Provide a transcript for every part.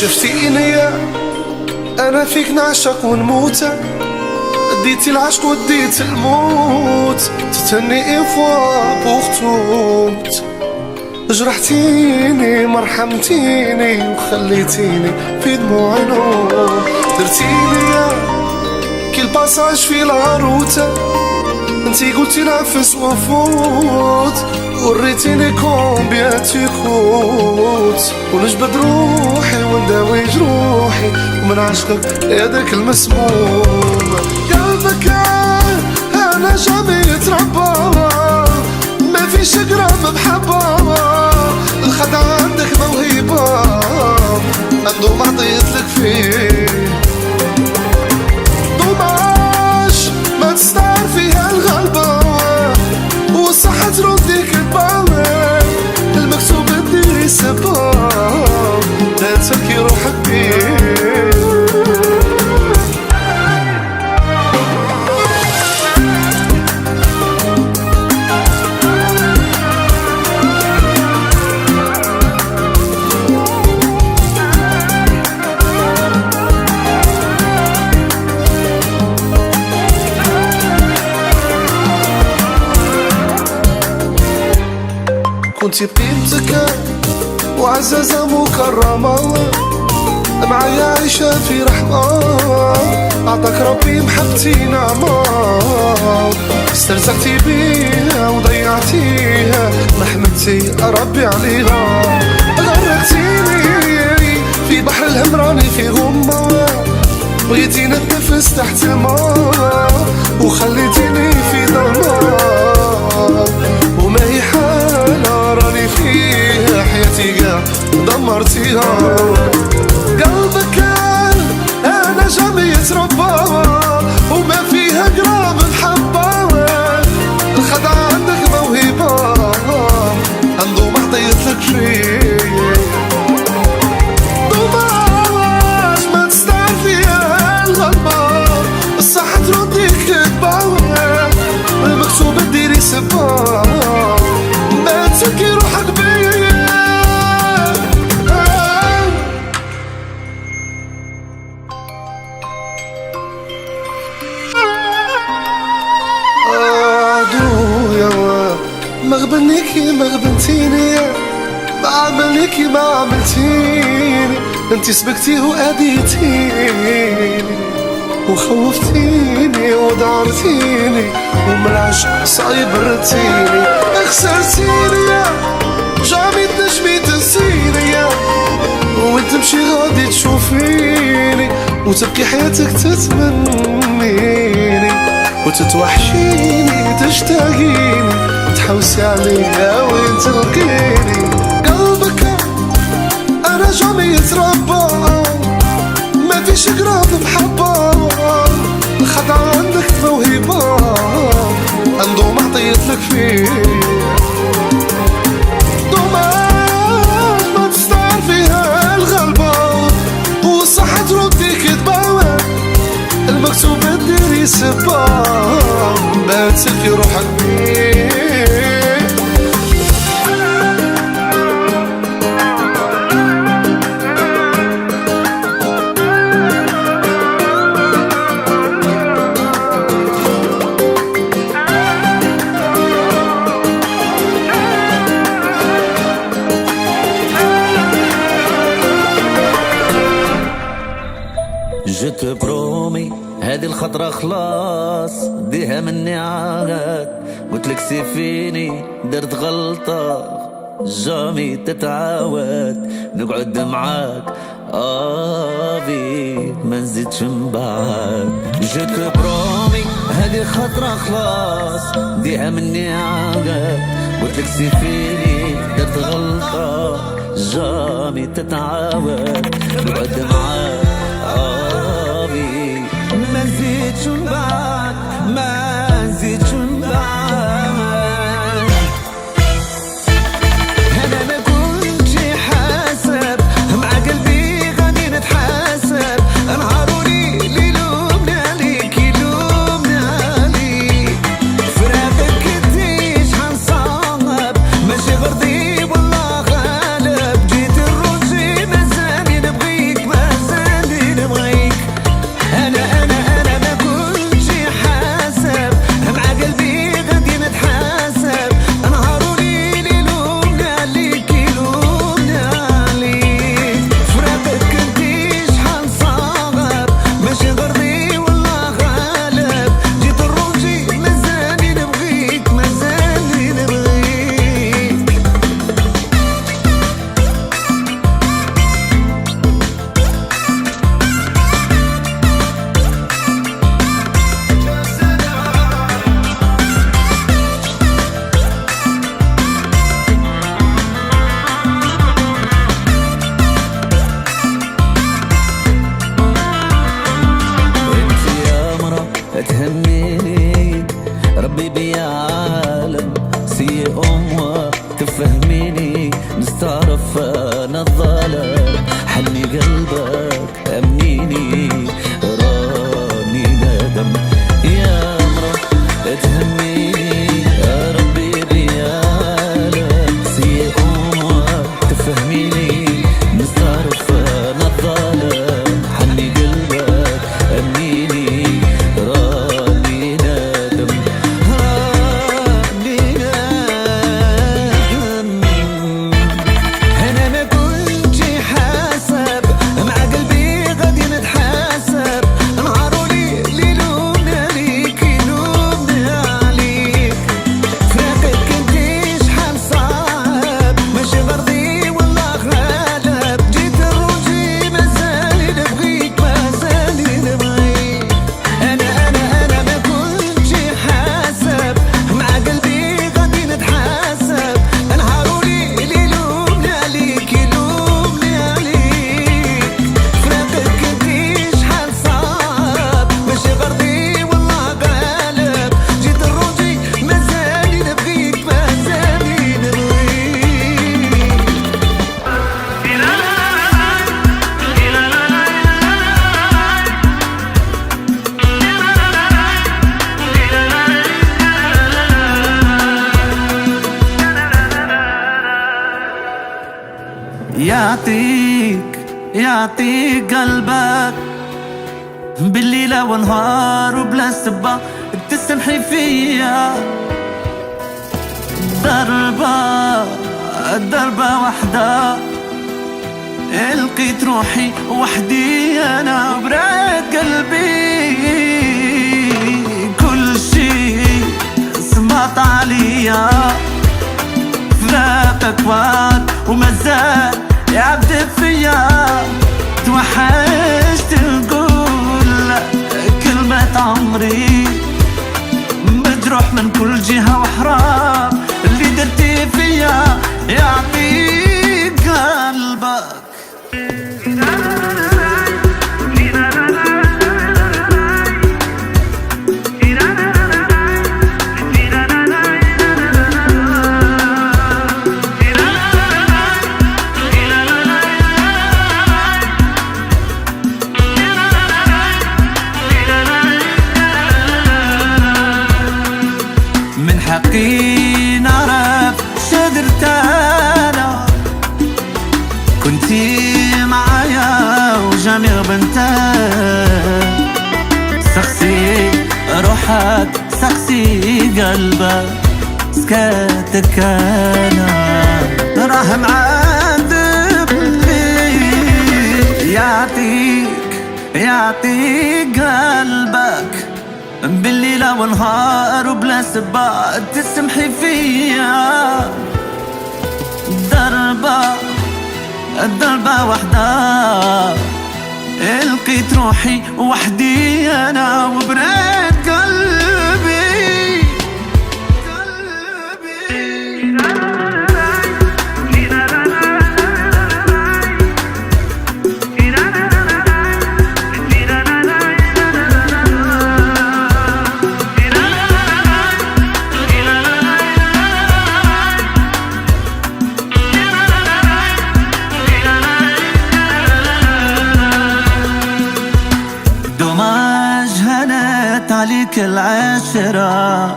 شفتيني انا فيك نعشق ونموت، ديتي العشق وديت الموت، تتني افوا بوختوت. جرحتيني مرحمتيني وخليتيني في دموعي نوم. درتيني كل باساج في العروته، انتي قلتي نفس وفوت، وريتيني كومبيان تيكوت، ونجبد روحي ونداوي جروحي ومن عشقك يدك المسموم. قلبك انا جامي يتربى، ما فيش قرام بحبة، الخدعة عندك موهبة، عنده ما عطيتلك فيه ضماش ما تستعر فيها الغلبة، والصحة تردي كدبة، المكتوب بدي سبب لا تركي روحك بيه. كنتي بقيمتك وعزازة مكرمة، معايا عايشة في رحمة، أعطاك ربي محبتي نعمة، استرزقتي بيها وضيعتيها، رحمتي ربي عليها. غرقتيني في بحر الهمراني في غمة، بغيتيني اتنفس تحت الماء، وخليتيني في ظلمة، وما هي حالة راني فيها، حياتي قاع دمرتيها. قلبك انا جامي يتربى، وما فيها قرام محبة، الخدعة عندك موهبة، عنده ما عطيتلك فيه ضماش ما تستعر فيها الغلبة، الصحة ترديك كدبة، المكتوب ديري سبا ما تسكي روحك بيه. ما غبنيكي ما غبنتيني، ما عملنيكي ما عملتيني، انتي سبقتي وأذيتيني وخوفتيني ودعرتيني، ومن العشق صعيب ردتيني. خسرتيني جامي تنجمي تنسيني، وانت تمشي غادي تشوفيني، وتبكي حياتك تتمنيني، وتتوحشيني تشتاقيني، تحوسي عليا وين تلقيني. قلبك انا جامي يتربى، ما فيش قراب محبة، الخدعة عندك موهبة، عنده ما عطيتلك فيه ضماش ما تستعر فيها الغلبة، والصحة تردي كدبة، المكتوب ديري سبا ما تسقي روحك بيه. جيت برومي هذه الخطرة خلاص ديها مني عاد، قلتلك سيفيني درت غلطة جامي تتعاود، نقعد معاك ما نزيدش من بعد. جيت برومي هذه الخطرة خلاص ديها مني عاد، قلتلك سيفيني درت غلطة جامي تتعاود، نقعد معاك ما نزيدش من بعد، ما نزيدش من بعد. انا ما كنتش حاسب مع قلبي غادي نتحاسب، نهارولي اللي لومنا عليك يلومنا عليك، فراقك كنتيش حنصاب ماشي غرضي والله غالب، جيت الرجي مازالي نبغي تفهميني نستعرف انا الظالم حني قلبك امنيني راني ندم يا مرة تهميني يا ربي ريالك سي امك تفهميني نستعرف انا الظالم حني قلبك امنيني راني ندم راني ندم انا ما كنتش حاسب مع قلبي غادي نتحاسب نهار وليل يلومنا عليك يلومنا عليك فراقك كنتي شحال صعب ماشي غرضي والله غالب جيت الروجي مازالي نبغيك مازالي نبغيك انا ما كنتش حاسب مع قلبي غادي نتحاسب نهار وليل يلومنا عليك يلومنا عليك فراقك كنتي شحال صعب ماشي غرضي والله غالب جيت الروجي مازالي نبغيك مازالي نبغيك يعطيك قلبك بالليلة ونهار وبلا سبة تسمحي فيا ضربة واحدة لقيت روحي وحدي انا وبراك قلبي كل شي سمعت عليا فراقك وعد ومازال يعبد فيا توحشت نقول كلمة عمري مجروح من كل جهة وحرام اللي درتي فيا يعطيك قلبك من حقي نعرف شدرت انا كنتي معايا وجامي غبنت سقسي روحك سقسي قلبك سكاتك انا راه معذبني يعطيك قلبك بالليلة ونهار وبلا سبة تسمحي فيا ضربة واحدة لقيت روحي وحدي انا وبرد قلبي عليك العاشرة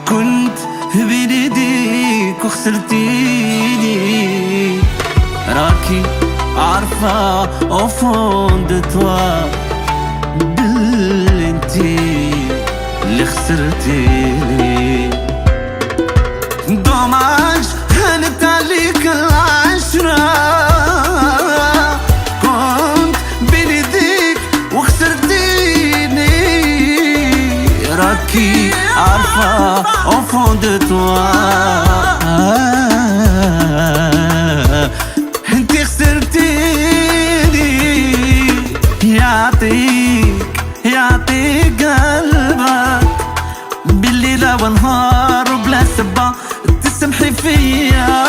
كنت بين ايديك وخسرتيني راكي عارفة au fond de toi باللي انتي اللي خسرتيني دوماج هانت عليك العاشرة كنت بين ايديك وخسرتيني راكي عارفة au fond de toi انتي خسرتيني يعطيك قلبك بالليلة ونهار وبلا سبة تسمحي فيا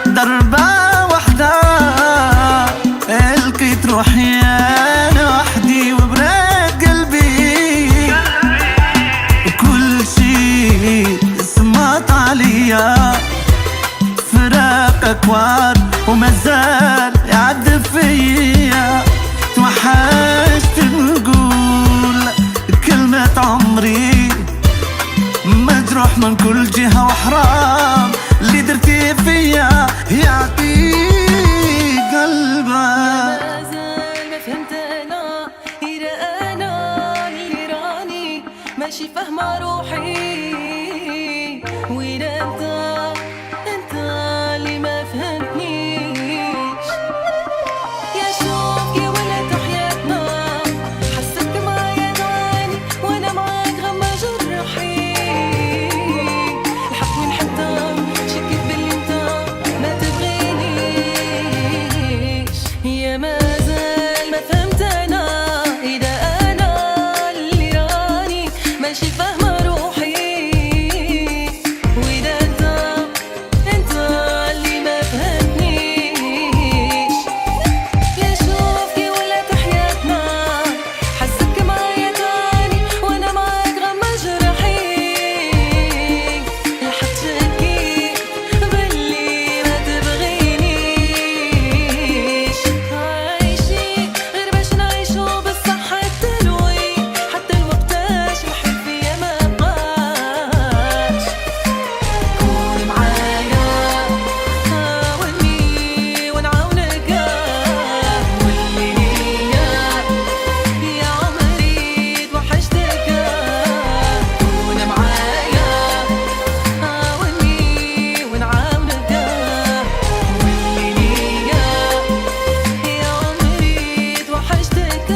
ضربة واحدة لقيت روحي انا وحدي وبراك قلبي كل شي اكوان وما زال يعذب فيا. توحشت نقول كلمة عمري، مجروح من كل جهة وحرام اللي درتي فيا يعطي قلبك. ما زال ما فهمت انا إذا انا اللي راني ماشي فاهمة روحي، وإذا انت اللي ما فهمتنيش. يا شوف كي ولات حياتنا، حسك معايا تعاني وانا معاك غما جرحي. الحق وين حتى شكيت باللي انت ما تبغينيش. يا ما زال ما فهمت انا اذا انا اللي راني ماشي فاهمة روحي، واذا انت اللي ما فهمتنيش. يا شوف كي ولات حياتنا، حسك معايا تعاني وانا معاك غما جرحي. الحق شكيت باللي ما تبغينيش. عايشين غير باش نعيشو بالصحة التلوي، حتى الوقتاش الحب فيا ما بقاش. كون معايا عاوني ونعاونك، واللي ليا يا عمري توحشتك. كون معايا عاوني ونعاونك، واللي ليا يا عمري توحشتك.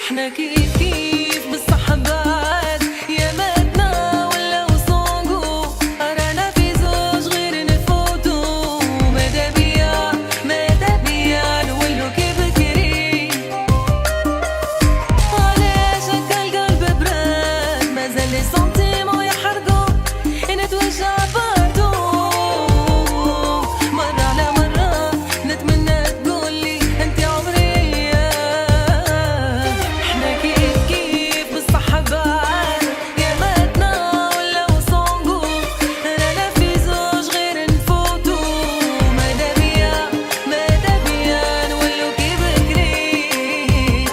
احنا كيف كيف بالصحة بعد، يا ماتنا ولا وصونقو. رانا في زوج غير نفوتو، ماذا بيا نولو كيف بكري. علاش هكا القلب براد، مازال لي سنتيمون يحرقو، نتوجع باردو. مرة على مرة نتمنى تقولي انت عمري. احنا كيف كيف بالصحة بعد، يا ماتنا ولا وصونقو. رانا في زوج غير نفوتو، ماذا بيا نولو كيف بكري.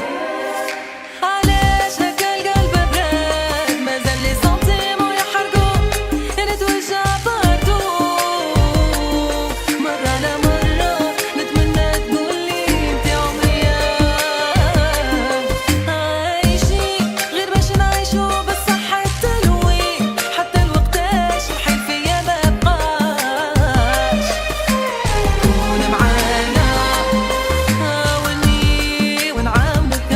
علاش هكا القلب براد، مازال لي سنتيمون يحرقو، نتوجع باردو. مرة على مرة نتمنى تقولي انت عمري. عايشين غير باش نعيشو بالصحة التلوي، حتى الوقتاش الحي فيا ما بقاش. كون معانا عاوني ونعاونك،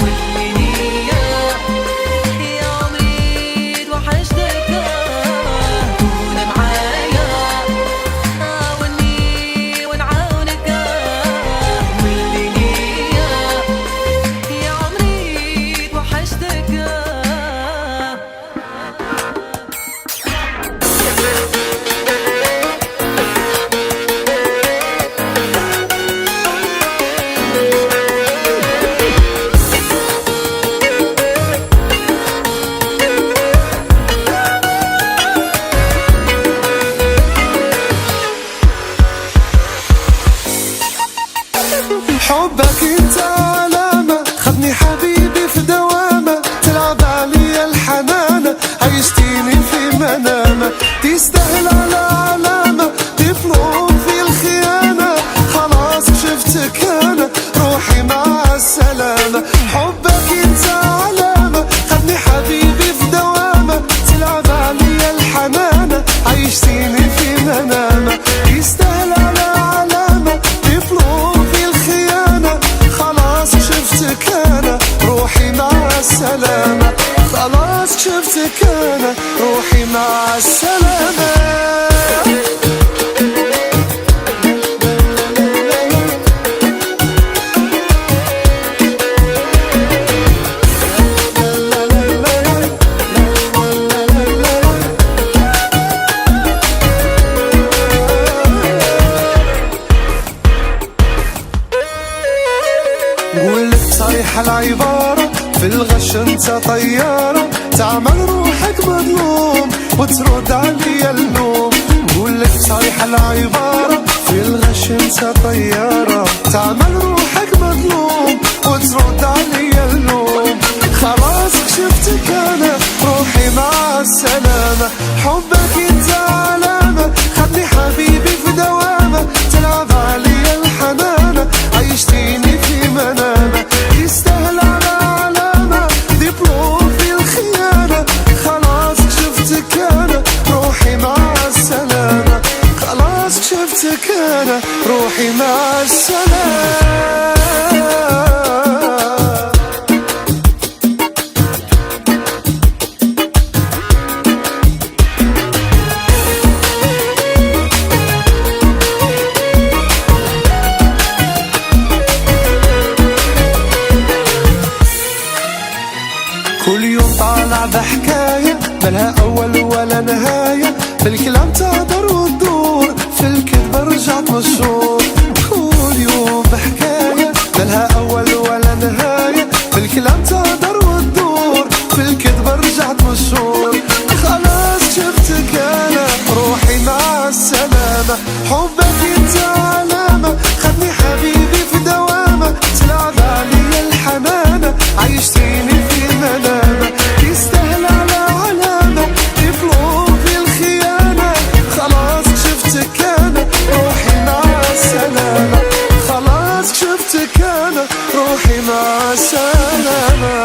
واللي ليا يا عمري توحشتك. كون معايا عاوني ونعاونك، واللي ليا يا عمري توحشتك. حبك انت علامة، خدني حبيبي في دوامة، تلعب علي الحنانة، عيشتيني في منامة. تستاهل على علامة، تطلب في الخيانة، خلاص شفتك انا روحي مع السلامة. حبك انت علامة، خدني حبيبي في دوامة، تلعب علي الحنانة، السلامة. قولك صريحة العبارة في الغش انت طيارة، تعمل روحك مظلوم وترد علي اللوم. قولك صريحة العبارة في الغش انت طيارة، تعمل روحك مظلوم وترد علي اللوم. خلاص كشفتك انا روحي مع السلامة، حبك انت علامة خدني حبيبي في دوامة، تلعب علي الحنانة عيشتيني في منامة، يستاهل على علامة دبلوم في الخيانة. خلاص كشفتك انا روحي مع السلامة، خلاص كشفتك انا روحي مع السلامة. كل يوم طالع بحكاية ملها أول ولا نهاية، بالكلام تقدر وتدور في الكذب رجعت مشهور. كل يوم بحكاية ملها أول ولا نهاية، بالكلام تقدر وتدور في الكذب رجعت مشهور. خلاص شفتك أنا روحي مع السلامة، حبك انت علامة خدني حبيبي في دوامة، تلعب علي الحنانة عيشتيني في منامة، يستاهل على علامة دبلوم في الخيانة. خلاص شفتك أنا روحي مع السلامة، خلاص شفتك أنا روحي مع السلامة.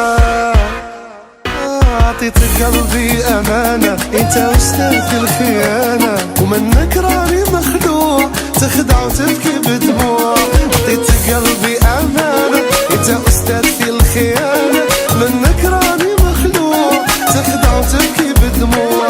أعطيتك قلبي أمانة انت أستاذ في الخيانة، ومنك راني مخدوع تخدع وتبكي بدموع. أعطيتك قلبي أمانة انت أستاذ في الخيانة، منك راني مخدوع تخدع وتبكي بدموع.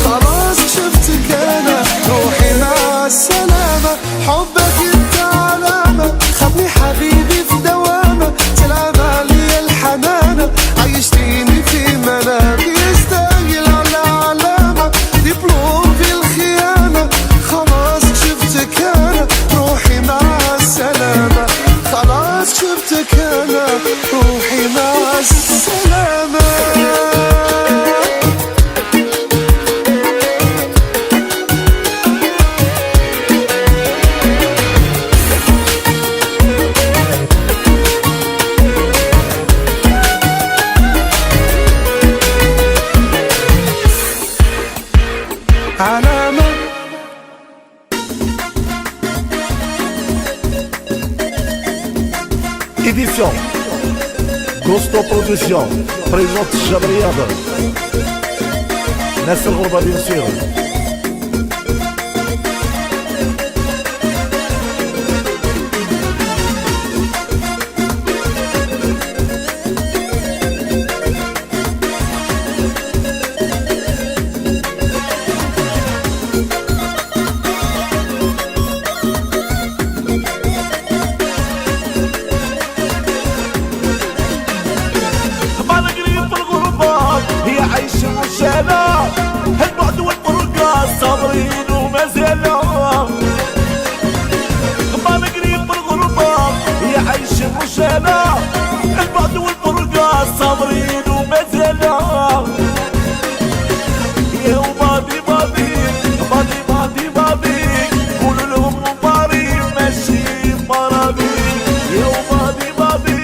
خلاص شفتك أنا روحي مع السلامة، حبك انت علامة خدني حبيبي في دوامة، تلعب علي الحنانة عيشتيني في منام، يستاهل على علامة دبلوم في الخيانة. خلاص شفتك أنا روحي مع السلامة، خلاص شفتك أنا روحي مع السلامة. علامة Édition Gusto Production présente الشاب رياضة ناس الغربة بيصيروا. البعد والفرقة صابرين وما زالوا، ما قريب بالغربة يعيش الرجالة. البعد والفرقة صابرين وما زالوا، يا وبادي بادي بادي بادي بادي قولوا لهم مباري ماشي مرابي، يا وبادي بادي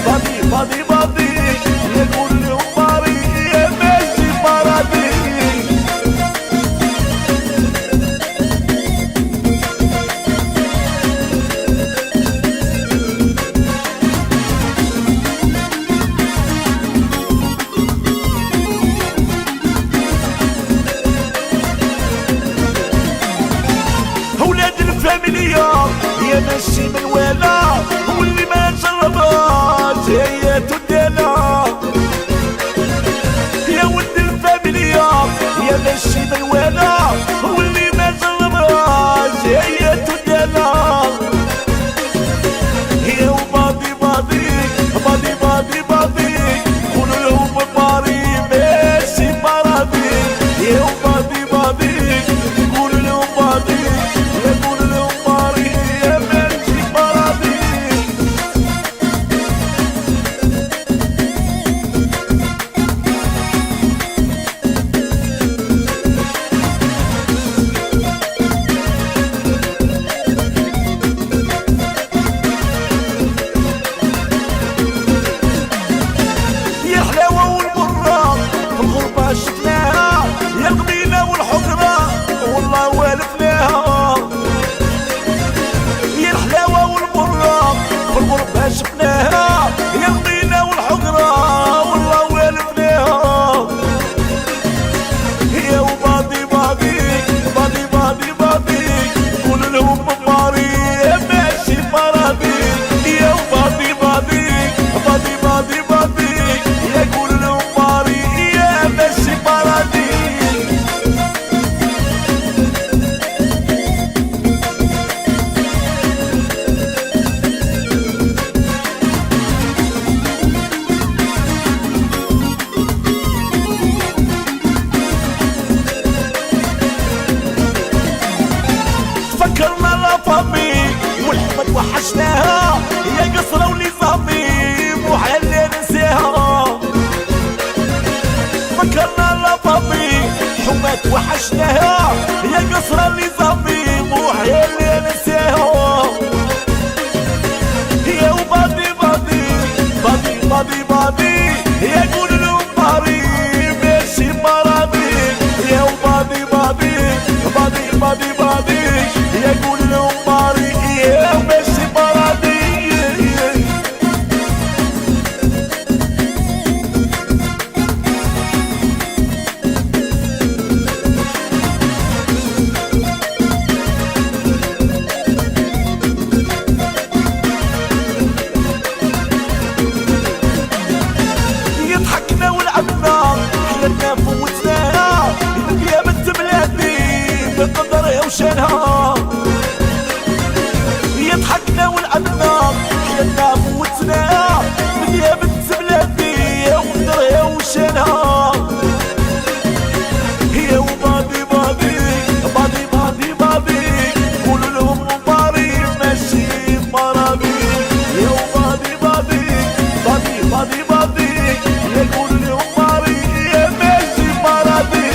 بادي بادي بادي يقول لهم مباري ماشي مرابي. يا ماشي من ولا واللي ما جربهاش هي تدينا، يا ولد الفاميليا يا ماشي من ولا وحشناها يا قصرة ولي صميم وحل ننساها فكرنا لا طبي حمات وحشناها يا قصرة اللي صميم وحل ننساها يا وبادي بادي بادي بادي بادي يا قول لهم باري ماشي مرابي يا وبادي بادي بادي بادي بادي يا قول لهم باري يا ماشي مرابي يضحكنا ولعبنا حلالنا فوتناها يا بنت بلادي بقدرها وشانها يضحكنا ولعبنا حلالنا فوتناها يا بنت بلادي بقدرها وشانها يا وبادي بادي بادي بادي بادي قولوا لهم مباري ماشي مرابي يا وبادي بادي بادي بادي بادي يقول لهم ماري يا ماشي مرابي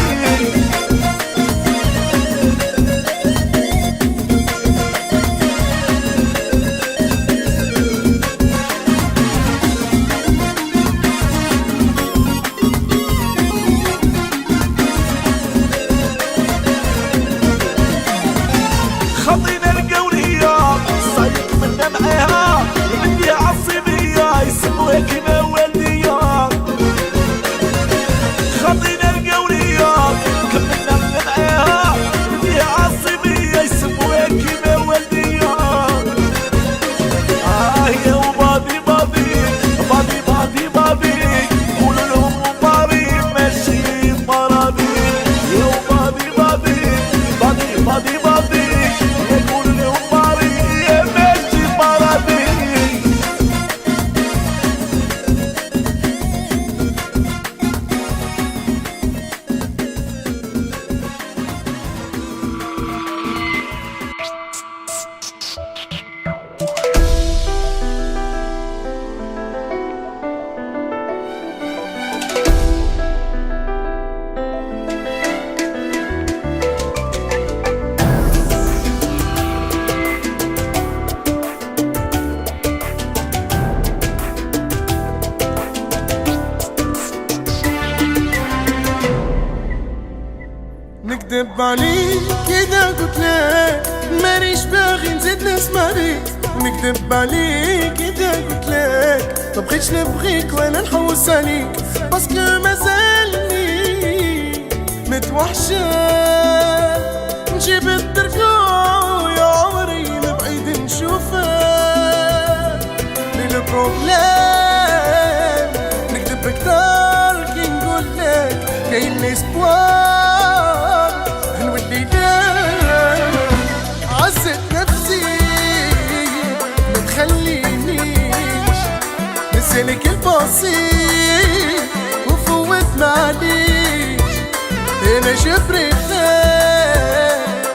خطينا القولية صايق منا معاها بدي عصبية يسموها كيما والدية خطينا القولية كملنا منا معاها بدي عصبية يسموها كيما والدية يا وبادي بادي بادي بادي بادي قولوا لهم مباري ماشي مرابي يا وبادي بادي بادي بادي بادي يقول لهم مباري يا ماشي مرابي نكذب عليك إذا قلت لك مانيش باغي نزيد نسمع بيك نكذب عليك إذا قلت لك مبغيتش نبغيك وأنا نحوس عليك باسكو مازالني متوحشة نجيب الدركو يا عمري من بعيد نشوفك لي البروبليم نكذب كتار كي نقول لك كاين ليسبوار نولي عزت نفسي ما تخلينيش نسالك الباسي وفوت معليش انا جبري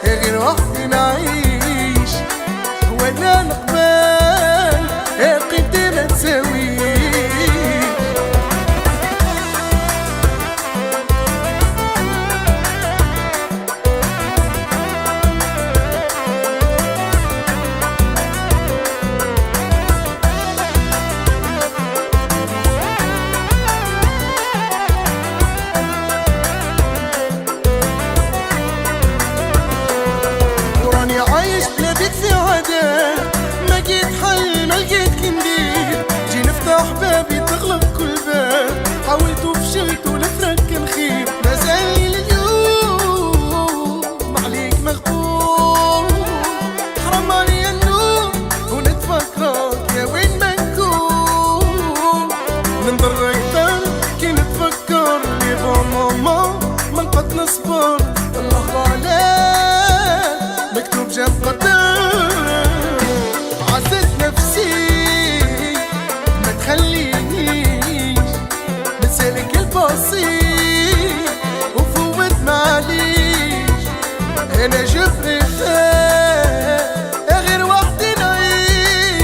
غير وحدي نعيش وانا نقبل قيمتي ما تساويش نصبر الله عليك مكتوب جاب قدر عزت نفسي ما تخلينيش نسالك البسيط وفوت معليش انا جبري غير وحدي نعيش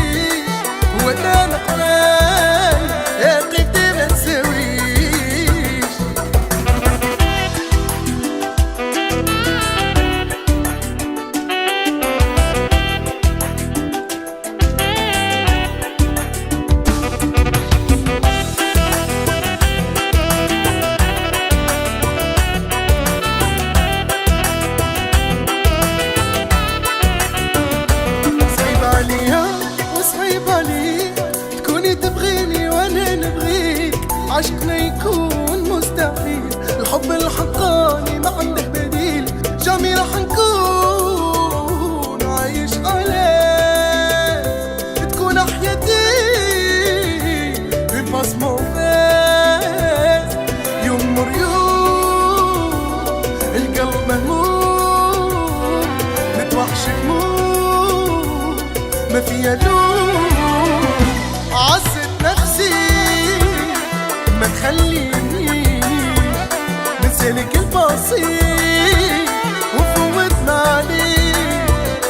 عشقنا يكون مستحيل، الحب الحقاني ما عنده بديل، جميل رح نكون عايش عليه، تكون حياتي بباس موفيز، يوم مر يوم القلب مهموم، نتوحشك موت ما فيها لوم، عزت نفسي ما تخليني نسلك البسيط وفوتنا عليك،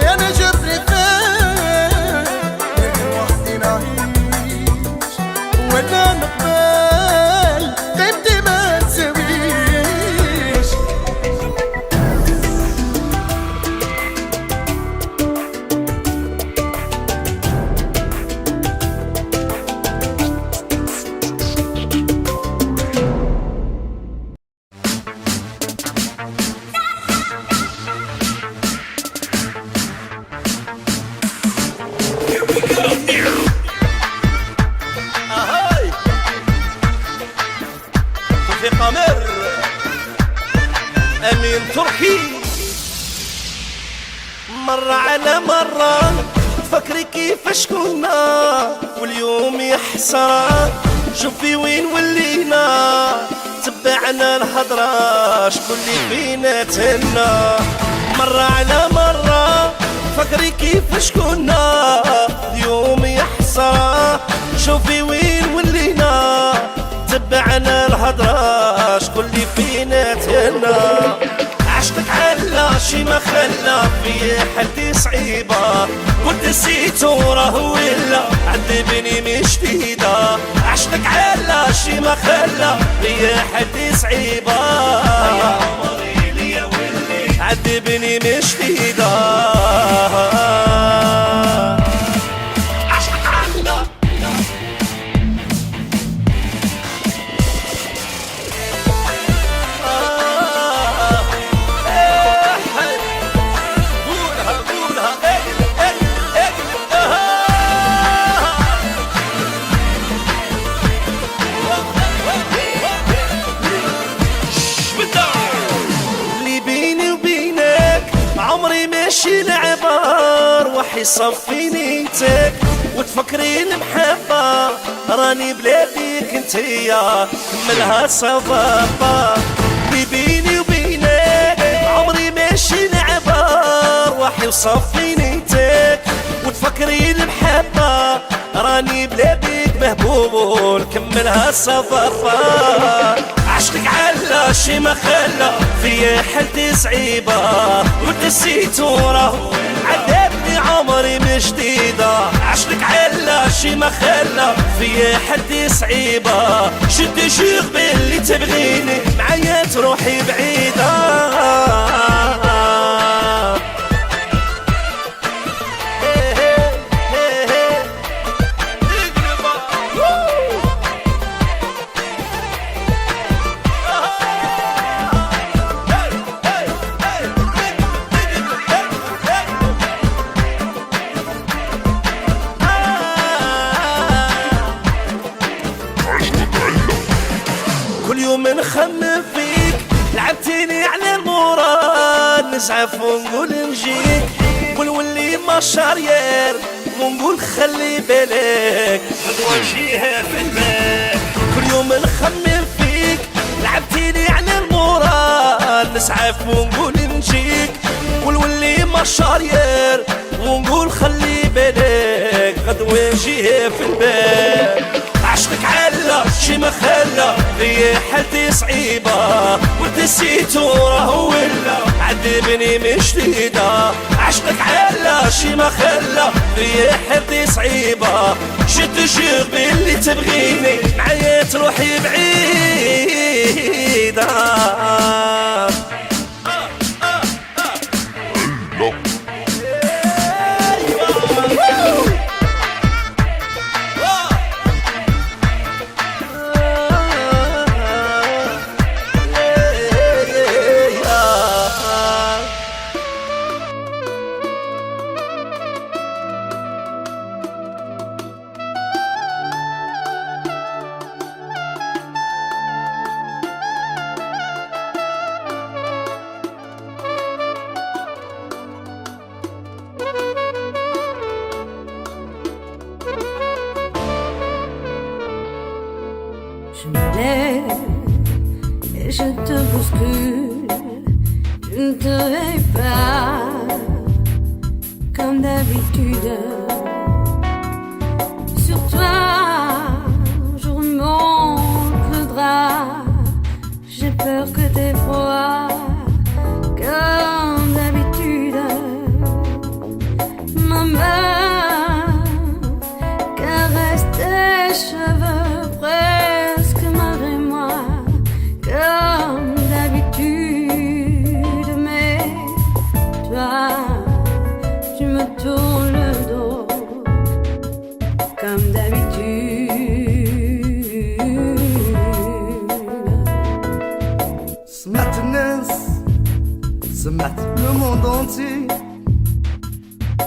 يا نجر رفاق نقدر وحدي نعيش، ولا نقبل قيمتي ما تساويش. اهاي في قمر امين تركي. مرة على مرة تفكري كيفاش كنا، واليوم يا حسرة شوفي وين ولينا، تبعنا الهضرة شكون اللي فينا تهنا. مرة على مرة فكري كيفاش كنا، اليوم يا حسرة شوفي وين ولينا، تبعنا الهضرة شكون اللي فينا تهنا. عشقك علا شي ما خلا في حالتي صعيبة، قلت نسيتو راه ولا عذبني مش جديدة. عشقك علا شي ما خلا في حالتي صعيبة، يا عمري ليا ولي عذبني مش جديدة. عشقك علا اللي بيني وبينك عمري ماشي لعبار، وحي صفي نيتك وتفكرين محبة، راني بلاديك انتيا كملها صفافة. اللي بيني وبينك عمري ماشي لعبار، وحي وصفي نيتك وتفكرين محبة، راني بلاديك مهبوب نكملها صفافة. عشقك علا شي ما خلا في حالتي صعيبة، ونسيتو راه عذبني عمري مش جديدة. عشقك علا شي ما خلا في حالتي صعيبة، شدي شي قبل اللي تبغيني معايا تروحي بعيدة. كل يوم نخمم فيك، لعبتيني على المورال، نزعف ونقول نجيك ونولي مشارير، ونقول خلي بالك ونجيها في البال. كل يوم نخمم فيك، لعبتيني على المورال، نزعف ونقول نجيك ونولي مشارير، ونقول خلي بالك غدوة نجيها في البال. عشقك علا شي ما خلا في حالتي صعيبة، ونسيتو راه ولا عذبني مش جديدة. عشقك علا شي ما خلا في حالتي صعيبة، شد شي قبل اللي تبغيني معايا تروحي بعيدة. lève et je te bouscule. Tu ne te réveilles pas comme d'habitude. Sur toi, je remonte le drap. J'ai peur que t'aies froid comme d'habitude. Ma main caresse tes cheveux presque malgré moi comme d'habitude. Mais toi, tu me tournes le dos comme d'habitude. سمعت الناس سمعت لو موند اونتي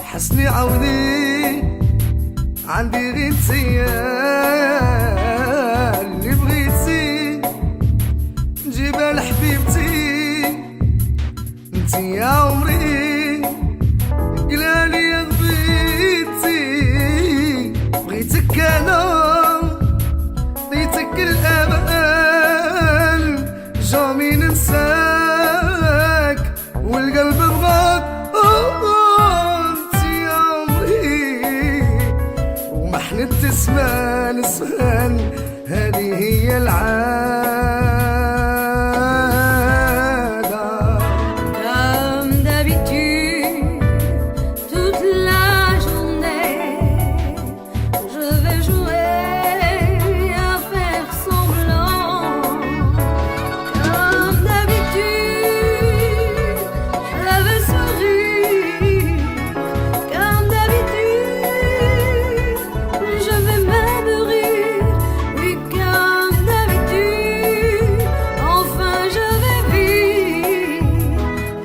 حسني عاودي عندي غير انتيا اللي بغيتي نجيبها لحبيبتي انتي يا عمري قلالي غبيتي بغيتك انا عطيتك الامل جامي ننساك والقلب بغاك انتي يا عمري ومحنة تسمان اسمان هذه هي العادة. Comme d'habitude, toute la journée, je vais jouer à faire semblant. Comme d'habitude, je vais sourire. Comme d'habitude, je vais même rire. Oui, comme d'habitude, enfin je vais vivre.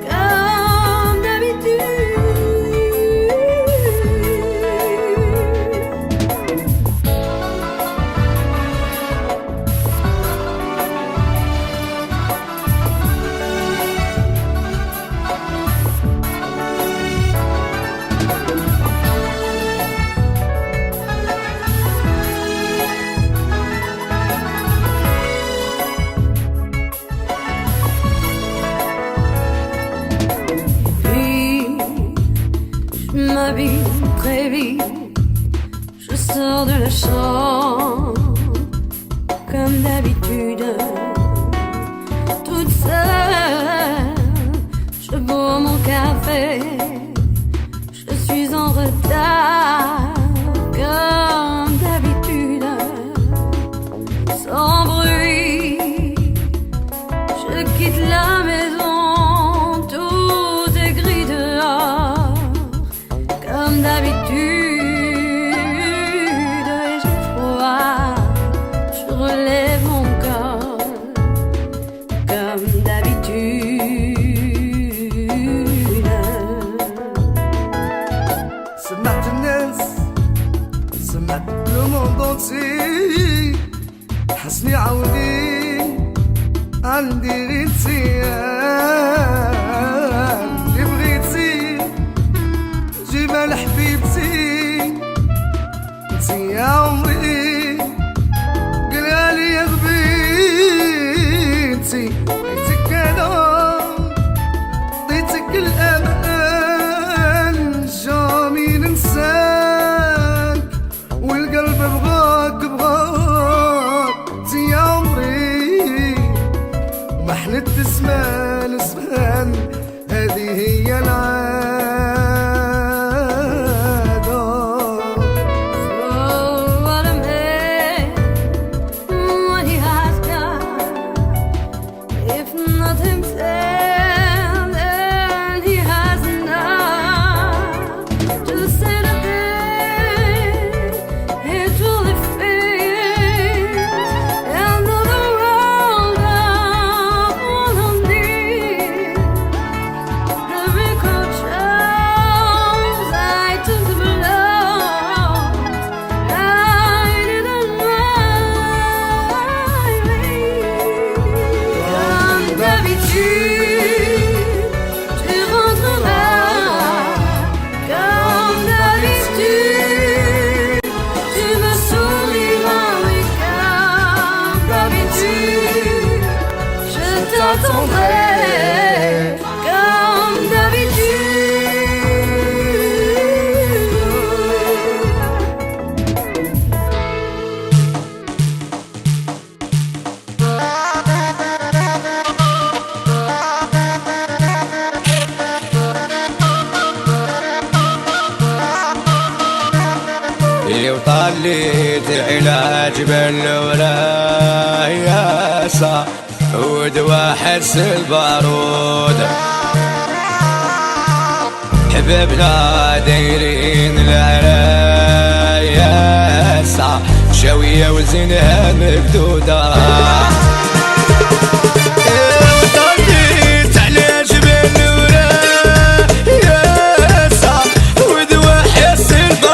Comme d'habitude. Puis, je m'habille très vite, je sors de la chambre, comme d'habitude, toute seule, je bois mon café, je suis en retard, comme d'habitude, sans bruit, je quitte la maison, tout est gris dehors, comme d'habitude, et j'ai froid, je relève mon corps, comme d'habitude. سمعت الناس سمعت لو موند اونتي حسني عاودي عندي غير انتيا اللي بغيتي جيبها لحبيبتي انتي يا عمري قلالي يا غبيتي بغيتك انا عطيتك الامل جامي ننساك والقلب بغاك انتي يا عمري ومحنة تسمان اسمان هذه هي العادة. Oh, what a man, what he has done. If nothing's there, then he has enough to set a bed here to the face and all the world up on his knees. je t'attendrai comme d'habitude. وطليت العلاج بالوراياسة ودوا حس البارود حبيبنا دايرين العراياسة شوية وزنها مقدودة وطليت علاج بالوراياسة ودوا حس البارود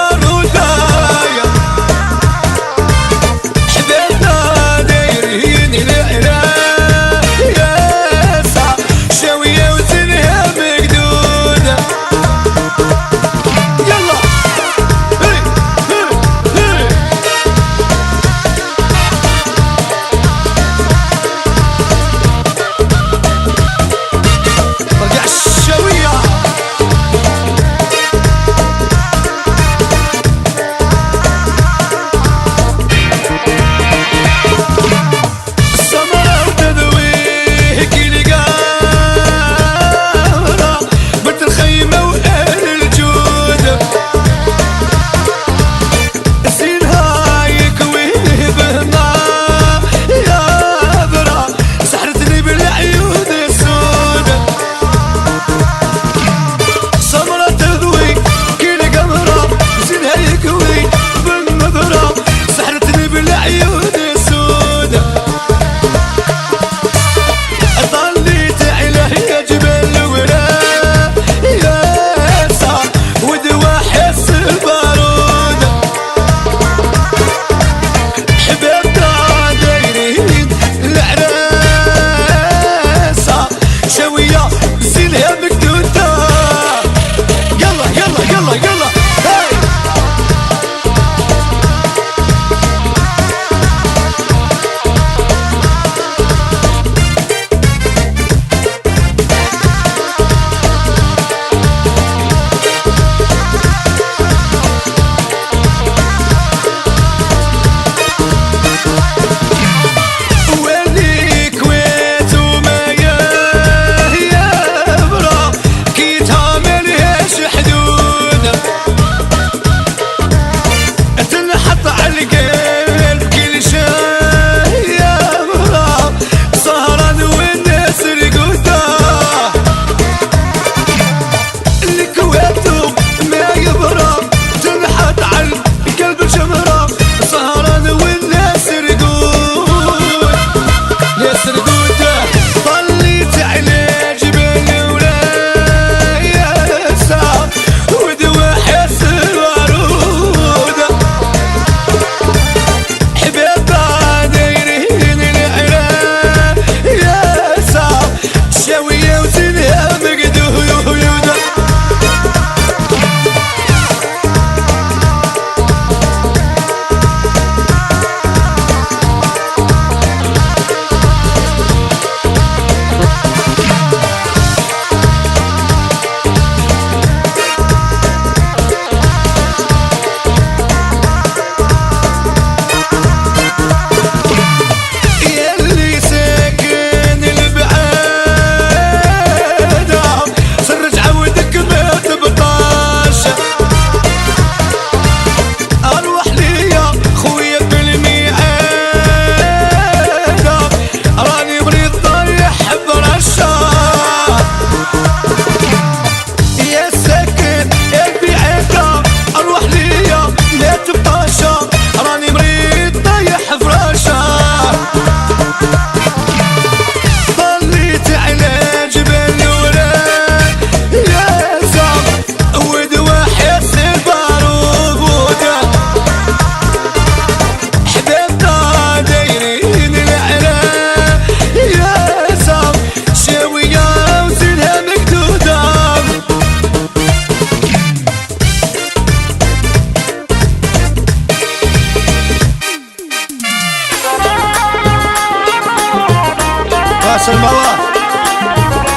سلم الله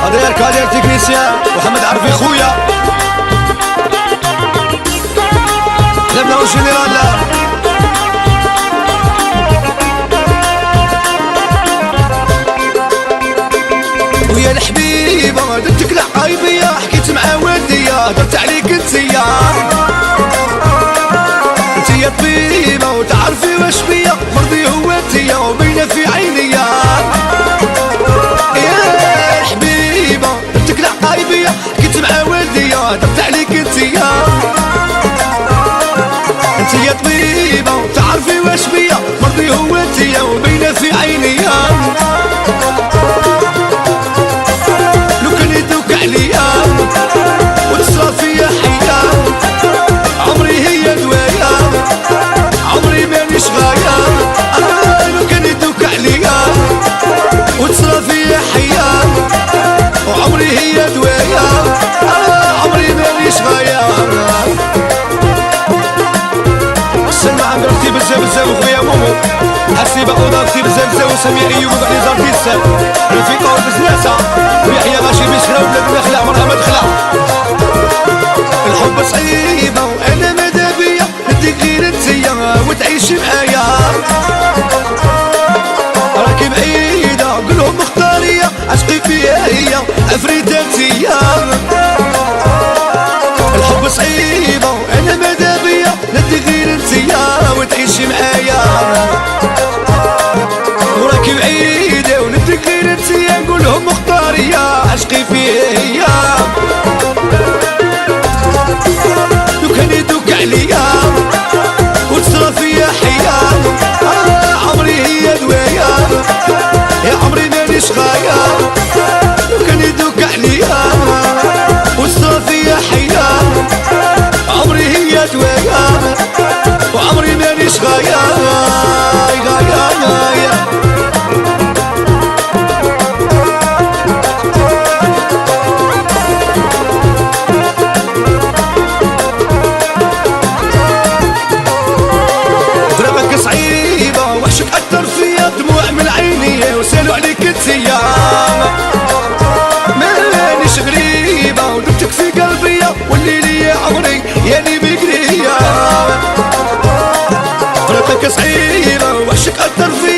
هذا الكادير تكنيسيان محمد عرفي خويا لبنا والجنرال ويا الحبيبة درتك العايبية حكيت مع والديا درت عليك انتيا انتيا طبيبة وتعرفي واش بيا مرضي هو انتيا وبينا في عينيا يا الحبيبة درتك العايبية حكيت مع والديا درت عليك انتيا انتيا طبيبة وتعرفي واش بيا مرضي هو انتيا وبينا في عينيا عليا وتصرى فيا حيا عمري هي دوايا عمري مانيش غايا لو كان يدوك عليا وتصرى فيا حيا وعمري هي دوايا عمري مانيش غايا السلمى عند رختي بزاف بزاف وخويا مومو حسيبة وضربتي بزاف بزاف وسمية أيوب وكاع لي زارتيست رفيقة وبزناسة ويحيى غاشي بيسخرا وبلاد النخلة عمرها ما دخلة الحب صعيبة وأنا ماذا بيا نديك غير انتيا وتعيشي معايا راكي بعيدة قولهم مختارية عشقي فيها هي عفريتة انتيا الحب صعيبة وأنا ماذا بيا نديك غير انتيا وتعيشي معايا وراكي بعيدة ونديك غير انتيا نقولهم مختارية عشقي فيها هي لو كان يدوك عليا وتصرى فيا حيا عمري هي دوايا يا عمري مانيش غايا لو كان يدوك عليا وتصرى فيا حيا عمري هي دوايا وعمري مانيش غايا غايا غايا ضربك صعيبة وحشك أثر فيا دموع من عيني وسالوا عليك انتيا مانيش غريبة ودمتك في قلبي واللي ليا عمري ياني بقرية ضربك صعيبة وحشك أثر فيا